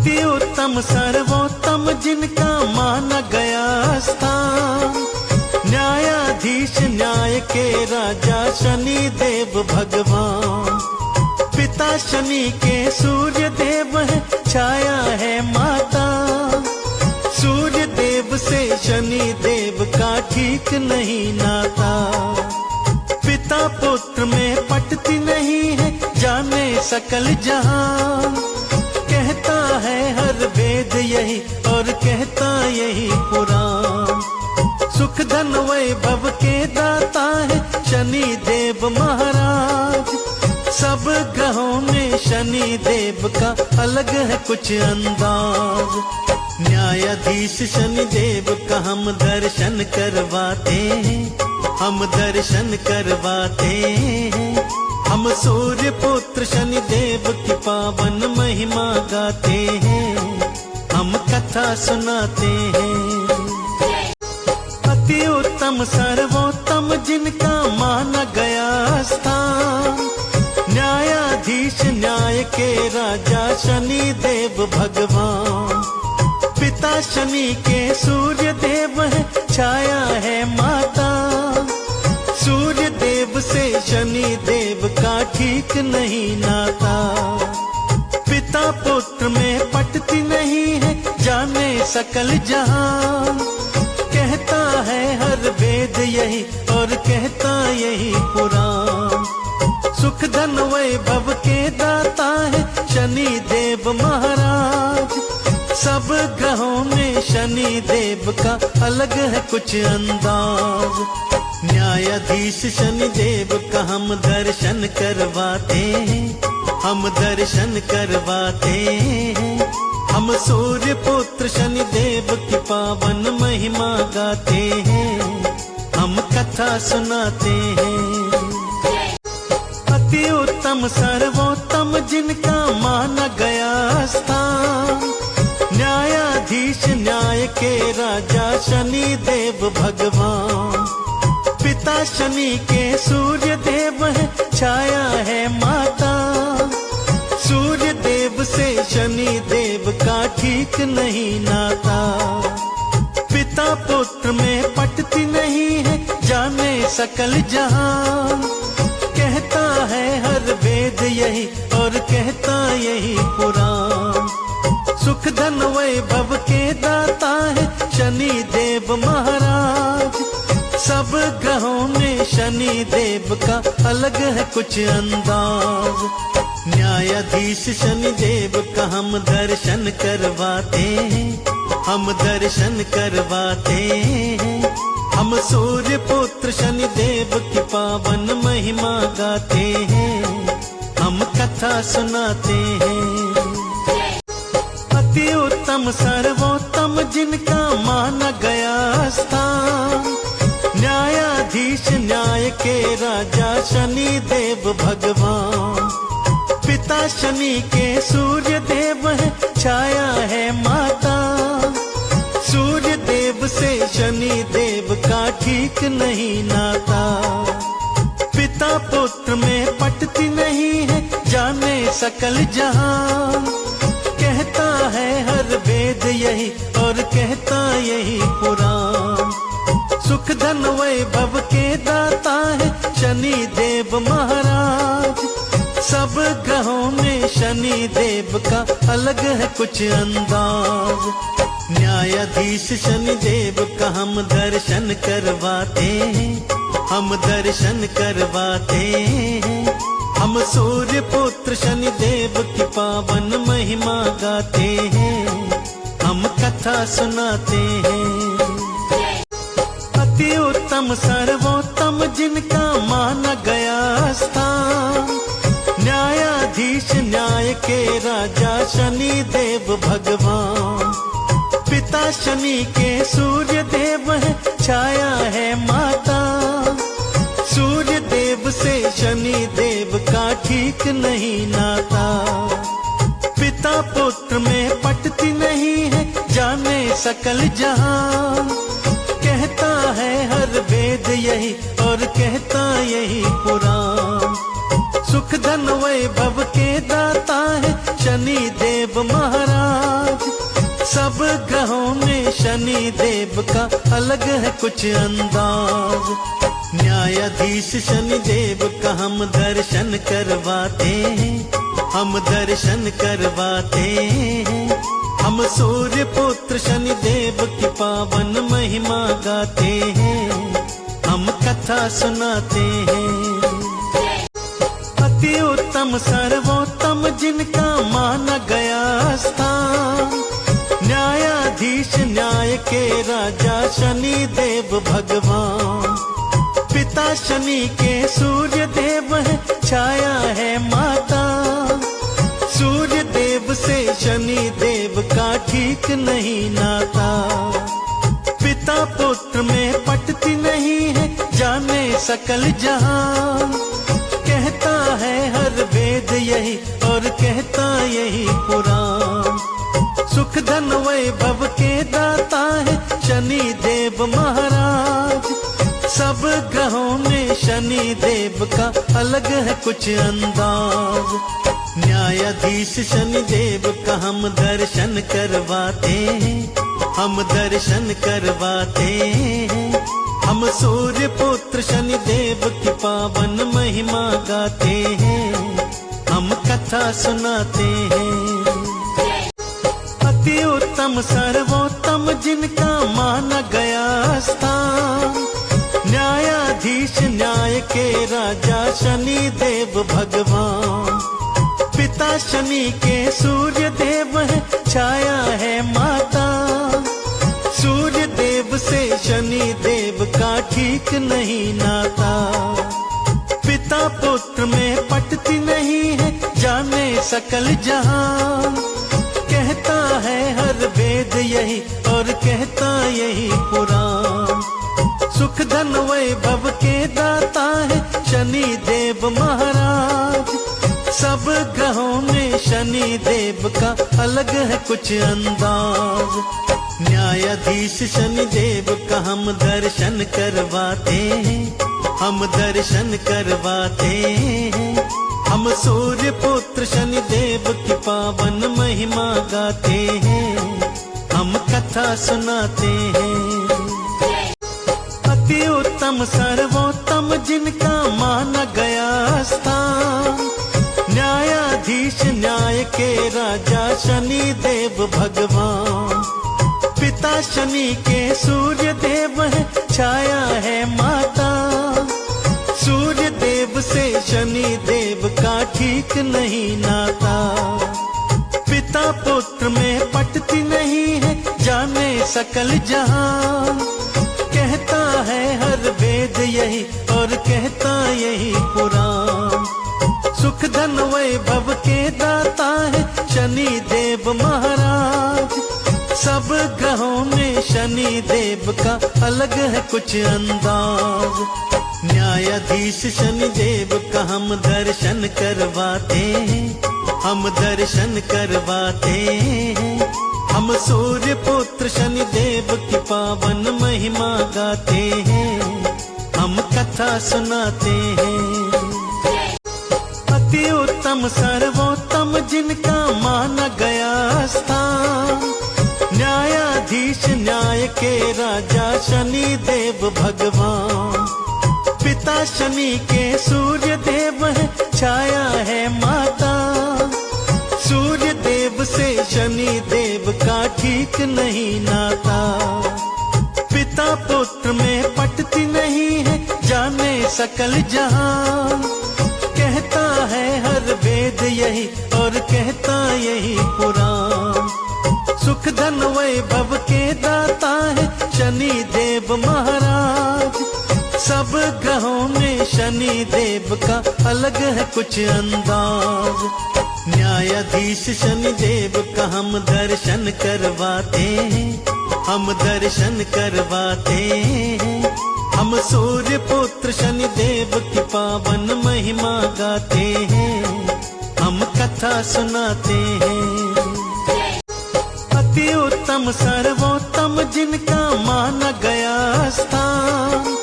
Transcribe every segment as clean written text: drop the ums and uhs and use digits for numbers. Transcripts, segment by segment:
अति उत्तम सर्वोत्तम जिनका माना गया स्थान, न्यायाधीश न्याय के राजा शनि देव भगवान। पिता शनि के सूर्य देव है, छाया है माता। सूर्य देव से शनि देव का ठीक नहीं नाता। पिता पुत्र में पटती नहीं है, जाने सकल जहान। कहता है हर वेद यही और कहता यही पुराण। सुख धन वैभव के दाता है शनि देव महाराज। सब ग्रहों में शनि देव का अलग है कुछ अंदाज। न्यायाधीश शनि देव का हम दर्शन करवाते हैं, हम दर्शन करवाते हैं। हम सूर्य पुत्र शनि देव की पावन महिमा गाते हैं, हम कथा सुनाते हैं। अति उत्तम सर्वोत्तम जिनका माना गया स्थान, न्यायाधीश न्याय के राजा शनि देव भगवान। पिता शनि के सूर्य देव है, छाया है माता। सूर्य देव से शनि देव का ठीक नहीं नाता। पिता पुत्र में पटती नहीं है, जाने सकल जहान। कहता है हर वेद यही और कहता यही पुराण। सुख धन वैभव के दाता है शनि देव महाराज। सब ग्रहों में शनि देव का अलग है कुछ अंदाज। न्यायाधीश शनि देव का हम दर्शन करवाते हैं, हम दर्शन करवाते हैं। हम सूर्य पुत्र शनि देव की पावन महिमा गाते हैं, हम कथा सुनाते हैं। अति उत्तम सर्वोत्तम जिनका माना गया स्थान, न्यायाधीश न्याय के राजा शनि देव भगवान। पिता शनि के सूर्य देव है, छाया है माता। सूर्य देव से शनि देव का ठीक नहीं नाता। पिता पुत्र में पटती नहीं है, जाने सकल जहान। कहता है हर वेद यही और कहता यही पुराण। सुख धन वैभव के दाता है शनि देव महाराज। सब ग्रहों में शनि देव का अलग है कुछ अंदाज। न्यायाधीश शनि देव का हम दर्शन करवाते हैं, हम दर्शन करवाते हैं। हम सूर्य पुत्र शनि देव की पावन महिमा गाते हैं, हम कथा सुनाते हैं। अति उत्तम सर्वोत्तम जिनका माना गया स्थान, न्यायाधीश न्याय के राजा शनि देव भगवान। पिता शनि के सूर्य देव है, छाया है माता। सूर्य देव से शनि देव का ठीक नहीं नाता। पिता पुत्र में पटती नहीं है, जाने सकल जहान। कहता है हर वेद यही और कहता यही पुराण। सुख धन वैभव के दाता है शनि देव महाराज। सब ग्रहों में शनि देव का अलग है कुछ अंदाज। न्यायाधीश शनि देव का हम दर्शन करवाते हैं, हम दर्शन करवाते हैं। हम सूर्य पुत्र शनि देव की पावन महिमा गाते हैं, हम कथा सुनाते हैं। अति उत्तम सर्वोत्तम जिनका माना गया स्थान, न्यायाधीश न्याय के राजा शनि देव भगवान। पिता शनि के सूर्य देव है, छाया है माता। सूर्य देव से शनि देव का ठीक नहीं नाता। पिता पुत्र में पटती नहीं है, जाने सकल जहान। कहता है हर वेद यही और कहता यही पुराण। सुख धन वैभव के दाता है शनि देव महाराज। सब ग्रहों में शनि देव का अलग है कुछ अंदाज। न्यायाधीश शनि देव का हम दर्शन करवाते हैं, हम दर्शन करवाते हैं। हम सूर्य पुत्र शनि देव की पावन महिमा गाते हैं, हम कथा सुनाते हैं। अति उत्तम सर्वोत्तम जिनका माना गया स्थान, न्यायाधीश न्याय के राजा शनि देव भगवान। पिता शनि के सूर्य देव है, छाया है माता। सूर्य देव से शनि देव का ठीक नहीं नाता। पिता पुत्र में पटती नहीं है, जाने सकल जहान। कहता है हर वेद यही और कहता यही पुराण। सुख धन वैभव के दाता है शनि देव महाराज। सब ग्रहों में शनि देव का अलग है कुछ अंदाज। न्यायाधीश शनि देव का हम दर्शन करवाते हैं, हम दर्शन करवाते हैं। हम सूर्य पुत्र शनि देव की पावन महिमा गाते हैं, हम कथा सुनाते हैं। अति उत्तम सर्वोत्तम जिनका माना गया स्थान, न्यायाधीश न्याय के राजा शनि देव भगवान। पिता शनि के सूर्य देव है, छाया है माता। सूर्य देव से शनि देव का ठीक नहीं नाता। पिता पुत्र में पटती नहीं है, जाने सकल जहान। कहता है हर वेद यही और कहता यही पुराण। सुख धन वैभव के दाता है शनि देव महाराज। सब ग्रहों में शनि देव का अलग है कुछ अंदाज। न्यायाधीश शनि देव का हम दर्शन करवाते हैं, हम दर्शन करवाते हैं। हम सूर्य पुत्र शनि देव की पावन महिमा गाते हैं, हम कथा सुनाते हैं। अति उत्तम सर्वोत्तम जिनका माना गया स्थान, न्यायाधीश न्याय के राजा शनि देव भगवान। पिता शनि के सूर्य देव है, छाया है माता। सूर्य देव से शनि देव का ठीक नहीं नाता। पिता पुत्र में पटती नहीं है, जाने सकल जहान। कहता है हर वेद यही और कहता यही पुराण। सुख धन वैभव के दाता है शनि देव महाराज। सब ग्रहों में शनि देव का अलग है कुछ अंदाज। न्यायाधीश शनि देव का हम दर्शन करवाते हैं, हम दर्शन करवाते हैं। हम सूर्य पुत्र शनि देव की पावन महिमा गाते हैं, हम कथा सुनाते हैं। अति उत्तम सर्वोत्तम जिनका माना गया स्थान, न्यायाधीश न्याय के राजा शनि देव भगवान। पिता शनि के सूर्य देव है, छाया है माता। सूर्य देव से शनि देव का ठीक नहीं नाता। पिता पुत्र में पटती नहीं है, जाने सकल जहान। कहता है हर वेद यही और कहता यही पुराण। सुख धन वैभव के दाता है शनि देव महाराज। सब ग्रहों में शनि देव का अलग है कुछ अंदाज। न्यायाधीश शनि देव का हम दर्शन करवाते हैं, हम दर्शन करवाते हैं। हम सूर्य पुत्र शनि देव की पावन महिमा गाते हैं, हम कथा सुनाते हैं। अति उत्तम सर्वोत्तम जिनका माना गया स्थान,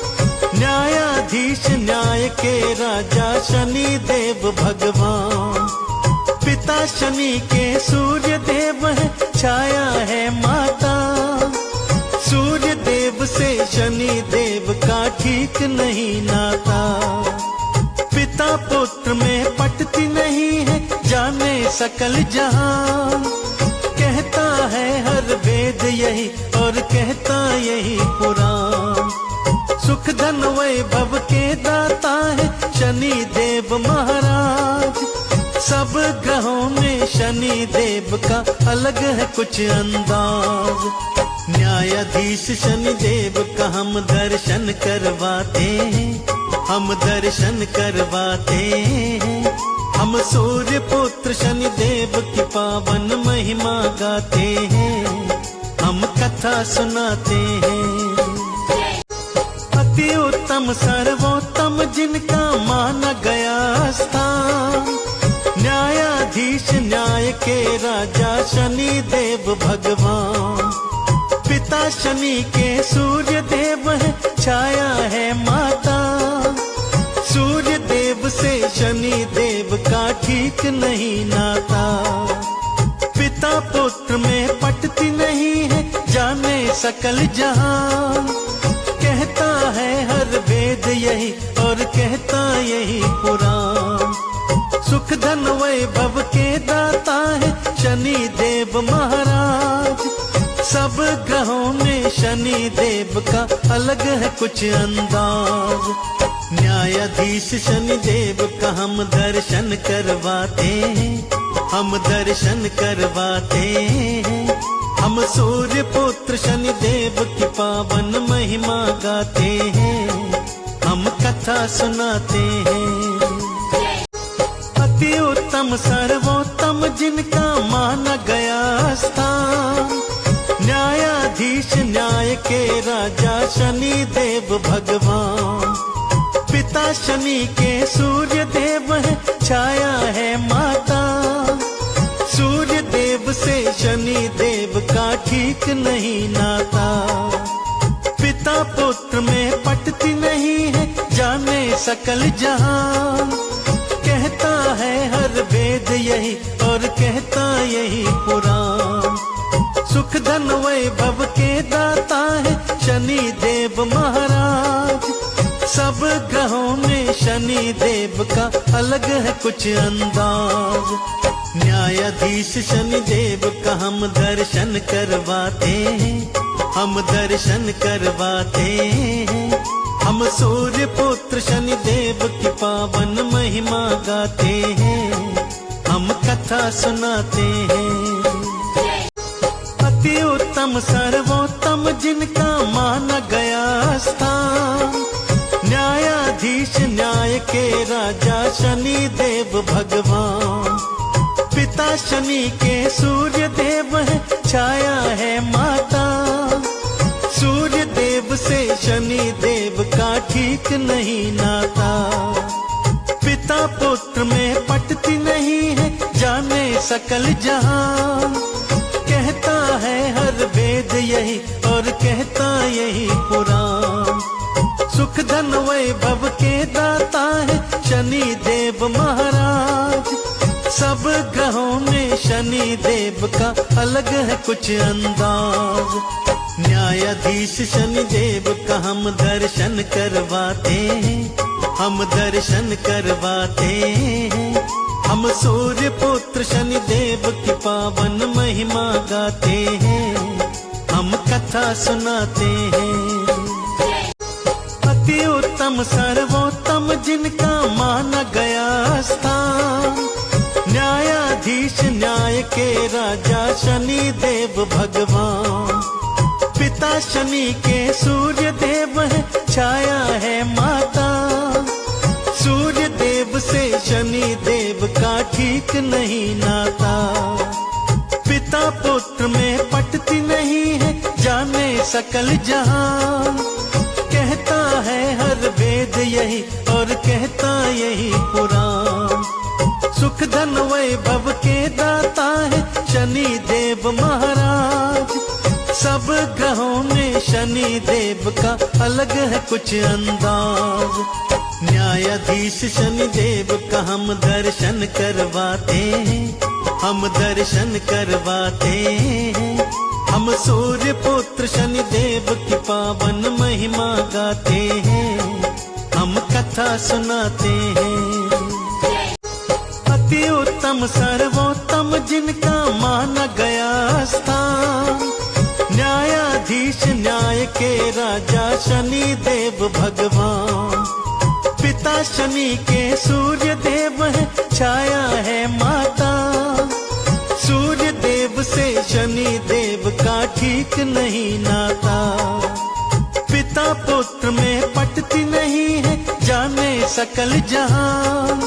न्यायाधीश न्याय के राजा शनि देव भगवान। पिता शनि के सूर्य देव है, छाया है ठीक नहीं नाता। पिता पुत्र में पटती नहीं है जाने सकल जहां, कहता है हर वेद यही और कहता यही पुराण। सुख धन वैभव के दाता है शनि देव महाराज, सब ग्रहों में शनि देव का अलग है कुछ अंदाज। न्यायाधीश शनि देव का हम दर्शन करवाते हैं, हम दर्शन करवाते हैं। हम सूर्य पुत्र शनि देव की पावन महिमा गाते हैं, हम कथा सुनाते हैं। अति उत्तम सर्वोत्तम जिनका माना गया स्थान, न्यायाधीश न्याय के राजा शनि देव भगवान। पिता शनि के सूर्य देव है, छाया है माता। सूर्य देव से शनि देव का ठीक नहीं नाता। पिता पुत्र में पटती नहीं है जाने सकल जहां, कहता है हर वेद यही और कहता यही पुराण। सुख धन वैभव के दाता है शनि देव महाराज, सब ग्रहों में शनि देव का अलग है कुछ अंदाज। न्यायाधीश शनि देव का हम दर्शन करवाते हैं, हम दर्शन करवाते हैं। हम सूर्य पुत्र शनि देव की पावन महिमा गाते हैं, हम कथा सुनाते हैं। अति उत्तम सर्वोत्तम जिनका माना गया स्थान, न्यायाधीश न्याय के राजा शनि देव भगवान। पिता शनि के सूर्य देव है, छाया है माता। सूर्य देव से शनि देव का ठीक नहीं नाता। पिता पुत्र में पटती नहीं है जाने सकल जहां, कहता है हर वेद यही और कहता यही पुराण। सुख धन वैभव के दाता है शनि देव महाराज, सब ग्रहों में शनि देव का अलग है कुछ अंदाज। न्यायाधीश शनि देव का हम दर्शन करवाते हैं, हम दर्शन करवाते हैं। हम सूर्य पुत्र शनि देव की पावन महिमा गाते हैं, हम कथा सुनाते हैं। अति उत्तम सर्वोत्तम जिनका माना गया स्थान, न्यायाधीश न्याय के राजा शनि देव भगवान। पिता शनि के सूर्य देव है, छाया है माता। सूर्य देव से शनि देव का ठीक नहीं नाता। पिता पुत्र में पटती नहीं है जाने सकल जहां, कहता है हर वेद यही और कहता यही पुराण। सुख धन वैभव के दाता है शनि देव महाराज, सब ग्रहों में शनि देव का अलग है कुछ अंदाज। न्यायाधीश शनि देव का हम दर्शन करवाते हैं, हम दर्शन करवाते हैं। हम सूर्य पुत्र शनि देव की पावन महिमा गाते हैं, हम कथा सुनाते हैं। अति उत्तम सर्वोत्तम जिनका माना गया स्थान, न्यायाधीश न्याय के राजा शनि देव भगवान। पिता शनि के सूर्य देव है, छाया है माता। सूर्य देव से शनि देव का ठीक नहीं नाता। पिता पुत्र में पटती नहीं है जाने सकल जहां, कहता है हर वेद यही और कहता यही पुराण। सुख धन वैभव के दाता है शनि देव महाराज, सब ग्रहों में शनि देव का अलग है कुछ अंदाज। न्यायाधीश शनि देव का हम दर्शन करवाते हैं, हम दर्शन करवाते हैं। हम हम सूर्य पुत्र शनि देव की पावन महिमा गाते हैं, हम कथा सुनाते हैं। अति उत्तम सर्वोत्तम जिनका माना गया स्थान, न्यायाधीश न्याय के राजा शनि देव भगवान। पिता शनि के सूर्य देव है, छाया है माता। सूर्य देव से शनि देव का ठीक नहीं नाता। पिता पुत्र में पटती नहीं है, जाने सकल जहान।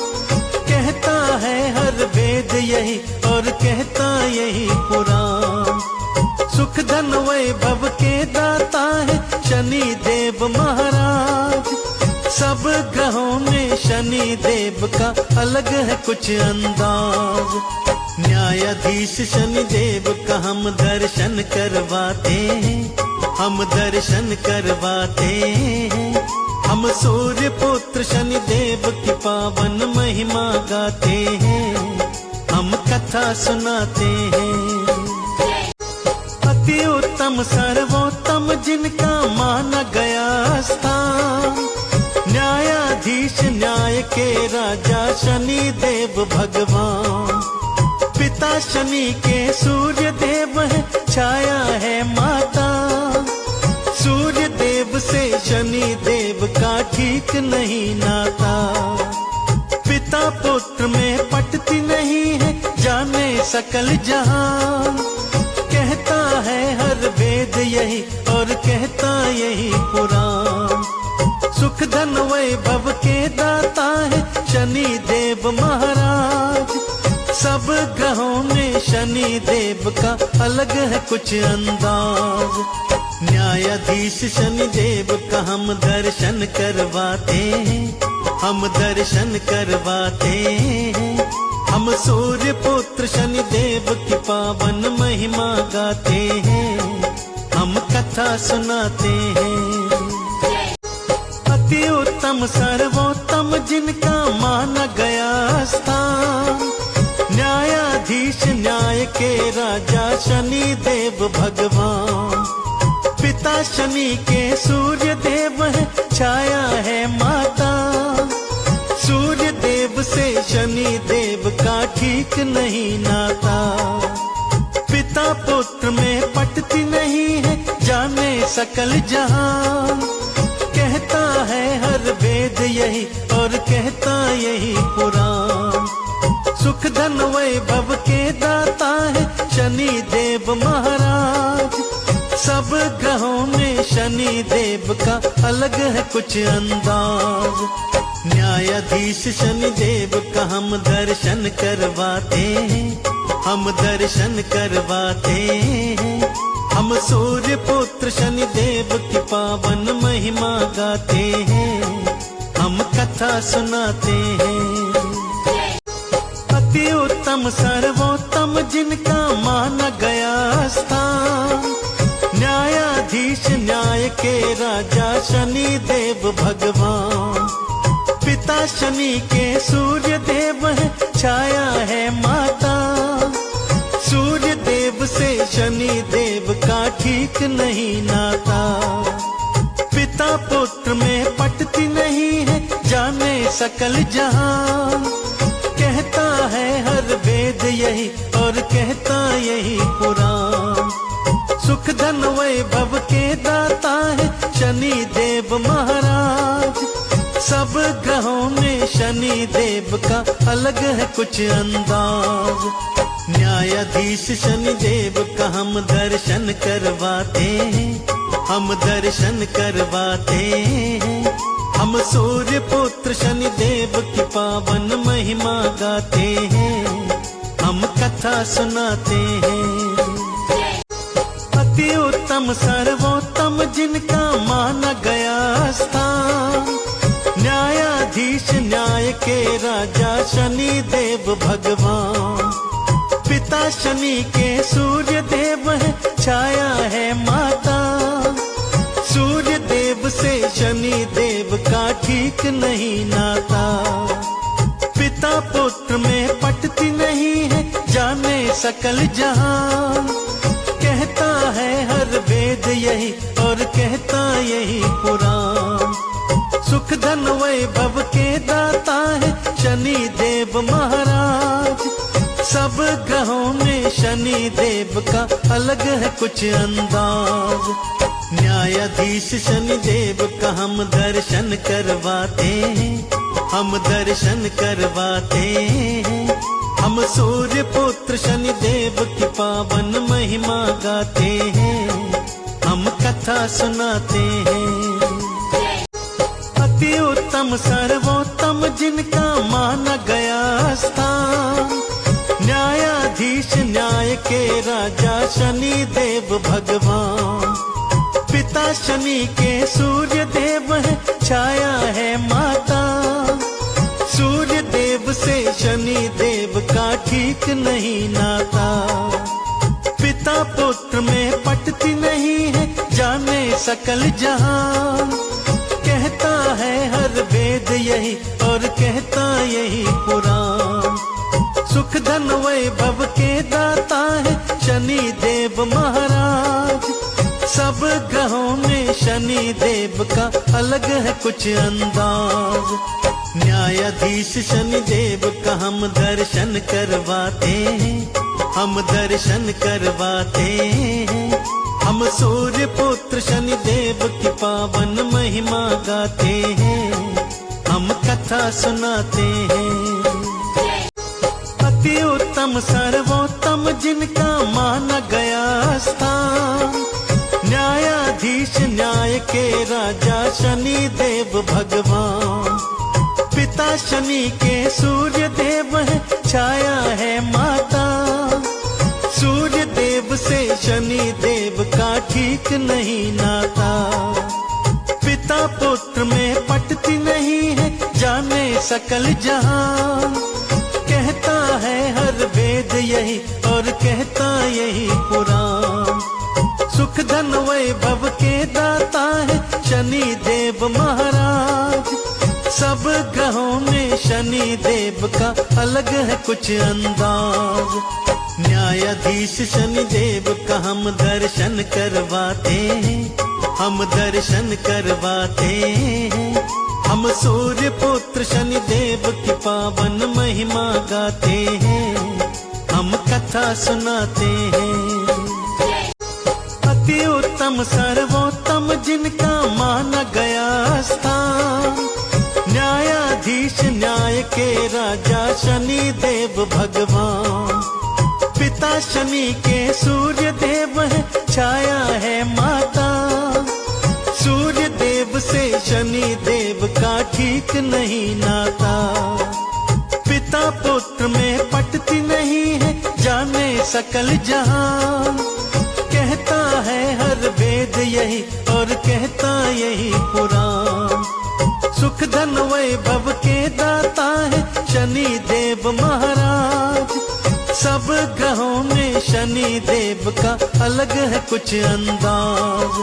कहता है हर वेद यही और कहता यही पुराण। सुख धन वैभव के दाता है शनि देव महाराज। सब ग्रहों में शनि देव का अलग है कुछ अंदाज। न्यायाधीश शनि देव का हम दर्शन करवाते हैं, हम दर्शन करवाते हैं। हम सूर्य पुत्र शनि देव की पावन महिमा गाते हैं, हम कथा सुनाते हैं। अति उत्तम सर्वोत्तम जिनका माना गया स्थान, न्यायाधीश न्याय के राजा शनि देव भगवान। पिता शनि के सूर्य देव है, छाया है माता। सूर्य देव से शनि देव का ठीक नहीं नाता। पिता पुत्र में पटती नहीं है, जाने सकल जहान। कहता है हर वेद यही और कहता यही पुराण। सुख धन वैभव के दाता है शनि देव महाराज। सब ग्रहों में शनि देव का अलग है कुछ अंदाज। न्यायाधीश शनि देव का हम दर्शन करवाते हैं, हम दर्शन करवाते हैं। हम सूर्य पुत्र शनि देव की पावन महिमा गाते हैं, हम कथा सुनाते हैं। अति उत्तम सर्वोत्तम जिनका माना गया स्थान, न्यायाधीश न्याय के राजा शनि देव भगवान। पिता शनि के सूर्य देव है, छाया है माता। सूर्य देव से शनि देव का ठीक नहीं नाता। पिता पुत्र में पटती नहीं है, जाने सकल जहान। कहता है हर वेद यही और कहता यही पुराण। सुख धन वैभव के दाता है शनि देव महाराज। सब ग्रहों में शनि देव का अलग है कुछ अंदाज। न्यायाधीश शनि देव का हम दर्शन करवाते हैं, हम दर्शन करवाते हैं। हम सूर्य पुत्र शनि देव की पावन महिमा गाते हैं, हम कथा सुनाते हैं। अति उत्तम सर्वोत्तम जिनका माना गया स्थान, न्यायाधीश न्याय के राजा शनि देव भगवान। पिता शनि के सूर्य देव है, छाया है माता। सूर्य देव से शनि देव का ठीक नहीं नाता। पिता पुत्र में पटती नहीं है, जाने सकल जहान। कहता है हर वेद यही और कहता यही पुराण। सुख धन वैभव के दाता है शनि देव महाराज। सब ग्रहों में शनि देव का अलग है कुछ अंदाज। न्यायाधीश शनि देव का हम दर्शन करवाते हैं, हम दर्शन करवाते हैं। हम सूर्य पुत्र शनि देव की पावन महिमा गाते हैं, हम कथा सुनाते हैं। अति उत्तम सर्वोत्तम जिनका माना गया स्थान, न्यायाधीश न्याय के राजा शनि देव भगवान। पिता शनि के सूर्य देव है, छाया है माता। सूर्य देव से शनि देव का ठीक नहीं नाता। पिता पुत्र में पटती नहीं है, जाने सकल जहान। कहता है शनि देव का अलग है कुछ अंदाज। न्यायाधीश शनि देव का हम दर्शन करवाते हैं, हम दर्शन करवाते हैं। हम सूर्य पुत्र शनि देव की पावन महिमा गाते हैं, हम कथा सुनाते हैं। अति उत्तम सर्वोत्तम जिनका माना गया स्थान, न्यायाधीश न्याय के राजा शनि देव भगवान। पिता शनि के सूर्य देव है, छाया है माता। सूर्य देव से शनि देव का ठीक नहीं नाता। पिता पुत्र में पटती नहीं है, जाने सकल जहान। कहता है हर वेद यही और कहता यही पुराण। सुख धन वैभव के दाता है शनि देव महाराज। सब ग्रहों में शनि देव का अलग है कुछ अंदाज। न्यायाधीश शनि देव का हम दर्शन करवाते हैं, हम दर्शन करवाते हैं। हम सूर्य पुत्र शनि देव की पावन महिमा गाते हैं, हम कथा सुनाते हैं। अति उत्तम सर्वोत्तम जिनका माना गया स्थान, न्यायाधीश न्याय के राजा शनि देव भगवान। पिता शनि के सूर्य देव है, छाया है माता। सूर्य देव से शनि देव का ठीक नहीं नाता। पिता पुत्र में पटती नहीं है, जाने सकल जहान। कहता है हर वेद यही और कहता यही पुराण। सुख धन वैभव के दाता है शनि देव महाराज। सब ग्रहों में शनि देव का अलग है कुछ अंदाज। न्यायाधीश शनि देव का हम दर्शन करवाते हैं, हम दर्शन करवाते हैं। हम सूर्य पुत्र शनि देव की पावन महिमा गाते हैं, हम कथा सुनाते हैं। अति उत्तम सर्वोत्तम जिनका माना गया स्थान, न्यायाधीश न्याय के राजा शनि देव भगवान। पिता शनि के सूर्य देव है, छाया है माता। सूर्य देव से शनि देव का ठीक नहीं नाता। पिता पुत्र में पटती नहीं है, जाने सकल जहान। कहता है हर वेद यही और कहता यही पुराण। सुख धन वैभव के दाता है शनि देव महाराज। सब ग्रहों में शनि देव का अलग है कुछ अंदाज।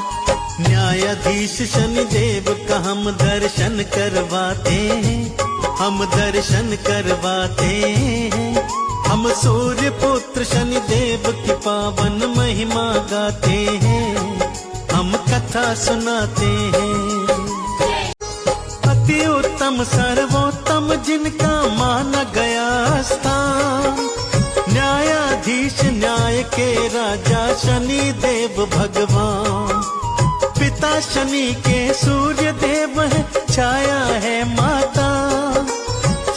न्यायाधीश शनि देव का हम दर्शन करवाते हैं, हम दर्शन करवाते हैं। हम सूर्य पुत्र शनि देव की पावन महिमा गाते हैं, हम कथा सुनाते हैं। अति उत्तम सर्वोत्तम जिनका माना गया स्थान, न्यायाधीश न्याय के राजा शनि देव भगवान। पिता शनि के सूर्य देव है, छाया है माता।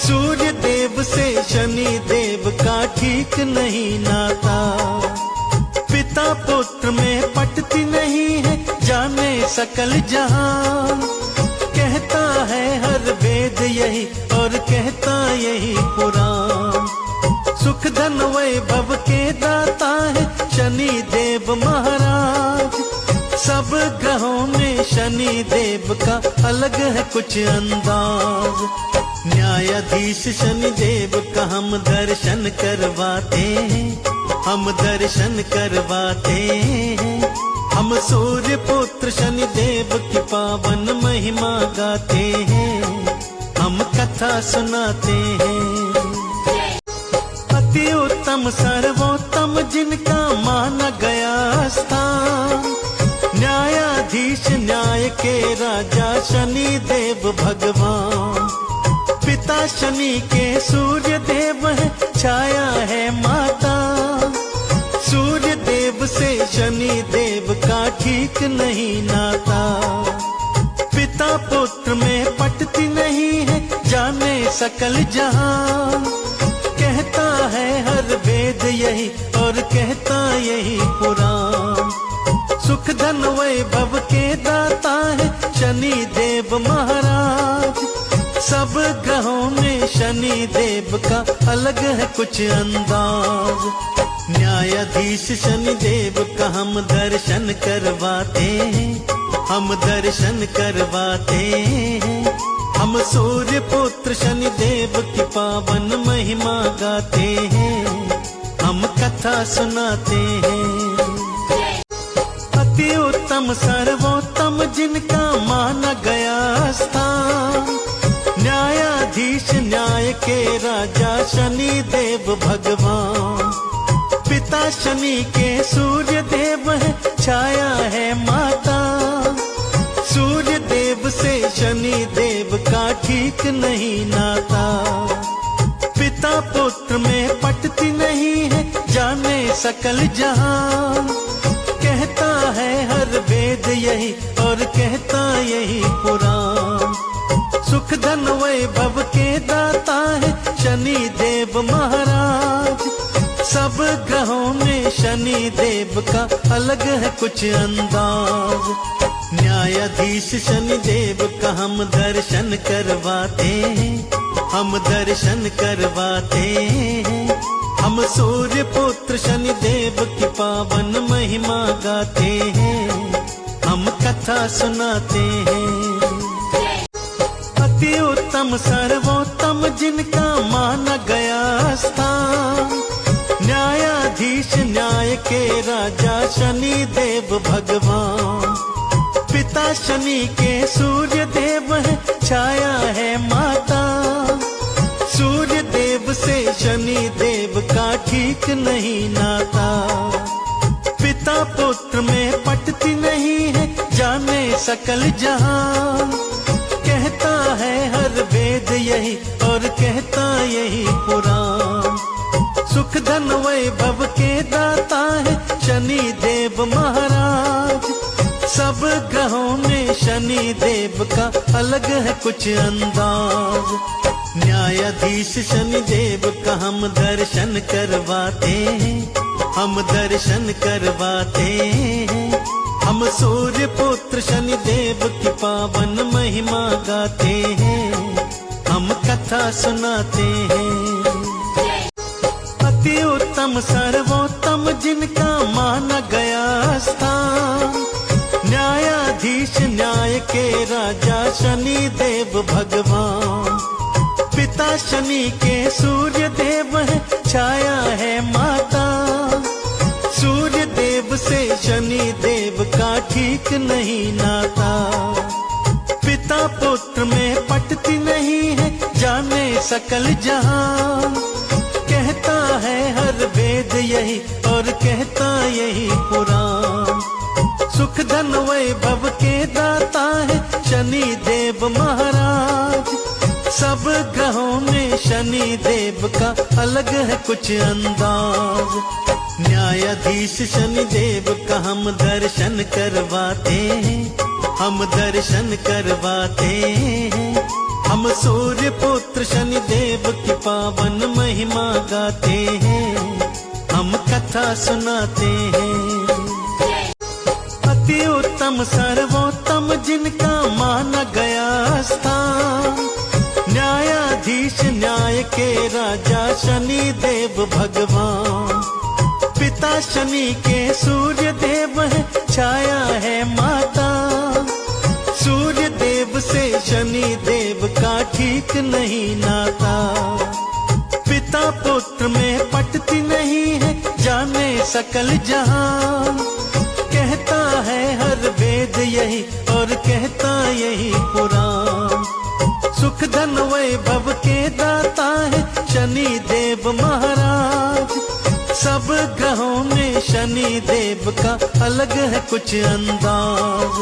सूर्य देव से शनि देव का ठीक नहीं नाता। पिता पुत्र में पटती नहीं है, जाने सकल जहान। कहता है हर वेद यही और कहता यही पुराण। सुख धन वैभव के दाता है शनि देव महाराज। सब ग्रहों में शनि देव का अलग है कुछ अंदाज। न्यायाधीश शनि देव का हम दर्शन करवाते हैं, हम दर्शन करवाते हैं। हम सूर्य पुत्र शनि देव की पावन महिमा गाते हैं, हम कथा सुनाते हैं। अति उत्तम सर्वोत्तम जिनका माना गया स्थान, न्यायाधीश न्याय के राजा शनि देव भगवान। पिता शनि के सूर्य देव है, छाया है माता। देव से शनि देव का ठीक नहीं नाता। पिता पुत्र में पटती नहीं है जाने सकल जहां। कहता है हर वेद यही और कहता यही पुराण। सुख धन वैभव के दाता है शनि देव महाराज। सब ग्रहों में शनि देव का अलग है कुछ अंदाज। न्यायाधीश शनि देव का हम दर्शन करवाते हैं, हम दर्शन करवाते हैं। हम सूर्य पुत्र शनि देव की पावन महिमा गाते हैं, हम कथा सुनाते हैं। अति उत्तम सर्वोत्तम जिनका माना गया स्थान। न्यायाधीश न्याय के राजा शनि देव भगवान। पिता शनि के सूर्य देव है, छाया है माता। सूर्य देव से शनि देव का ठीक नहीं नाता। पिता पुत्र में पटती नहीं है जाने सकल जहां। कहता है हर वेद यही और कहता यही पुराण। सुख धन वैभव के दाता है शनि देव महाराज। सब ग्रहों में शनि देव का अलग है कुछ अंदाज। न्यायाधीश शनि देव का हम दर्शन करवाते हैं, हम दर्शन करवाते हैं। हम सूर्य पुत्र शनि देव की पावन महिमा गाते हैं, हम कथा सुनाते हैं। अति उत्तम सर्वोत्तम जिनका माना गया स्थान। न्यायाधीश न्याय के राजा शनि देव भगवान। पिता शनि के सूर्य देव है, छाया है माता। सूर्य देव से शनि देव का ठीक नहीं नाता। पिता पुत्र में पटती नहीं है जाने सकल जहां। कहता है हर वेद यही और कहता यही पुराण। सुख धन वैभव के दाता है शनि देव महाराज। सब ग्रहों में शनि देव का अलग है कुछ अंदाज। न्यायाधीश शनि देव का हम दर्शन करवाते हैं, हम दर्शन करवाते हैं। हम सूर्य पुत्र शनि देव की पावन महिमा गाते हैं, हम कथा सुनाते हैं। अति उत्तम सर्वोत्तम जिनका माना गया स्थान। न्यायाधीश न्याय के राजा शनि देव भगवान। पिता शनि के सूर्य देव है, छाया है माता। सूर्य देव से शनि देव का ठीक नहीं नाता। पिता पुत्र में पटती नहीं है जाने सकल जहां। कहता है हर वेद यही और कहता यही पुराण। सुख धन वैभव के दाता है शनि देव महाराज। सब ग्रहों में शनि देव का अलग है कुछ अंदाज। न्यायाधीश शनि देव का हम दर्शन करवाते हैं, हम दर्शन करवाते हैं। हम सूर्य पुत्र शनि देव की पावन महिमा गाते हैं, हम कथा सुनाते हैं। अति उत्तम सर्वोत्तम जिनका माना गया स्थान। न्यायाधीश न्याय के राजा शनि देव भगवान। पिता शनि के सूर्य देव है, छाया है माता। सूर्य देव से शनि देव का ठीक नहीं नाता। पिता पुत्र में पटती नहीं है जाने सकल जहां। कहता है हर वेद यही और कहता यही पुराण। सुख धन वैभव के दाता है शनि देव महाराज। सब ग्रहों में शनि देव का अलग है कुछ अंदाज।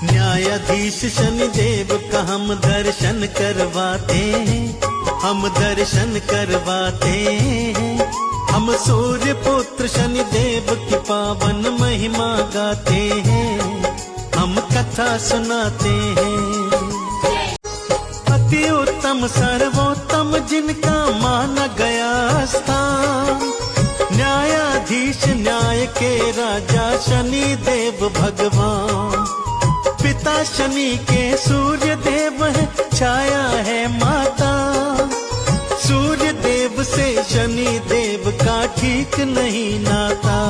न्यायाधीश शनि देव का हम दर्शन करवाते हैं, हम दर्शन करवाते हैं। हम सूर्य पुत्र शनि देव की पावन महिमा गाते हैं, हम कथा सुनाते हैं। अति उत्तम सर्वोत्तम जिनका माना गया स्थान, न्यायाधीश न्याय के राजा शनि देव भगवान। पिता शनि के सूर्य देव है, छाया है माता। सूर्य देव से शनि देव का ठीक नहीं नाता।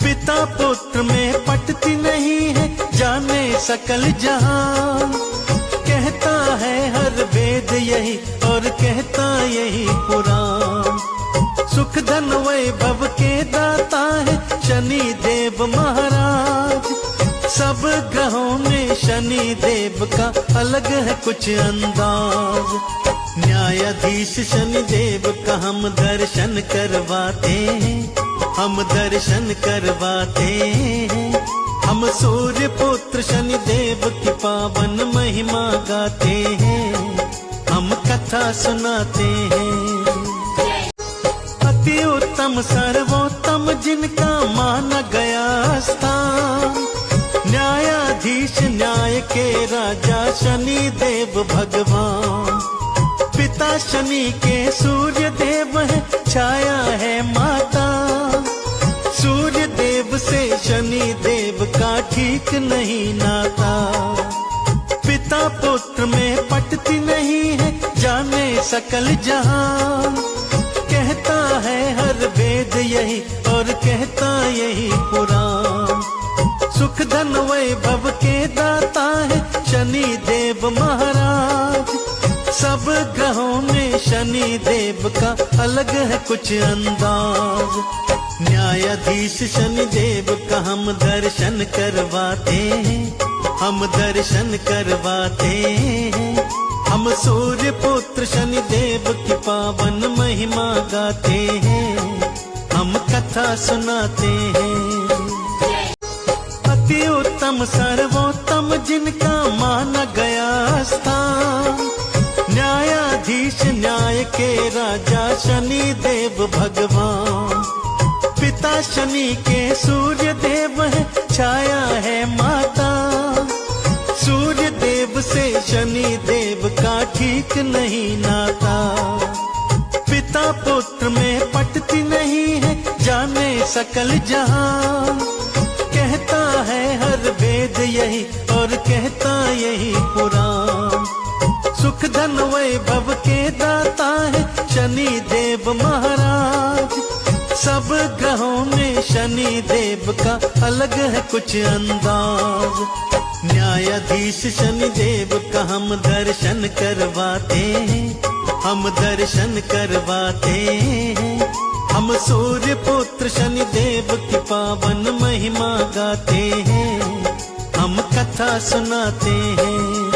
पिता पुत्र में पटती नहीं है, जाने सकल जहान। कहता है हर वेद यही और कहता यही पुराण। सुख धन वैभव के दाता है शनि देव महाराज। सब ग्रहों में शनि देव का अलग है कुछ अंदाज। न्यायाधीश शनि देव का हम दर्शन करवाते हैं, हम दर्शन करवाते हैं। हम सूर्य पुत्र शनि देव की पावन महिमा गाते हैं, हम कथा सुनाते हैं। अति उत्तम सर्वोत्तम जिनका माना गया स्थान, न्यायाधीश न्याय के राजा शनि देव भगवान। पिता शनि के सूर्य देव है, छाया है माता। सूर्य देव से शनि देव का ठीक नहीं नाता। पिता पुत्र में पटती नहीं है, जाने सकल जहान। कहता है हर वेद यही और कहता यही पुराण। सुख धन वैभव के दाता है शनि देव महाराज। सब ग्रहों में शनि देव का अलग है कुछ अंदाज। न्यायाधीश शनि देव का हम दर्शन करवाते हैं, हम दर्शन करवाते हैं। हम सूर्य पुत्र शनि देव की पावन महिमा गाते हैं, हम कथा सुनाते हैं। अति उत्तम सर्वोत्तम जिनका माना गया स्थान, न्यायाधीश न्याय के राजा शनि देव भगवान। पिता शनि के सूर्य देव है, छाया है माता। सूर्य देव से शनि देव का ठीक नहीं नाता। पिता पुत्र में पटती नहीं है, जाने सकल जहान। कहता है हर वेद यही और कहता यही पुराण। सुख धन वैभव के दाता है शनि देव महाराज। सब ग्रहों में शनि देव का अलग है कुछ अंदाज। न्यायाधीश शनि देव का हम दर्शन करवाते हैं, हम दर्शन करवाते हैं। हम सूर्य पुत्र शनि देव की पावन महिमा गाते हैं, हम कथा सुनाते हैं।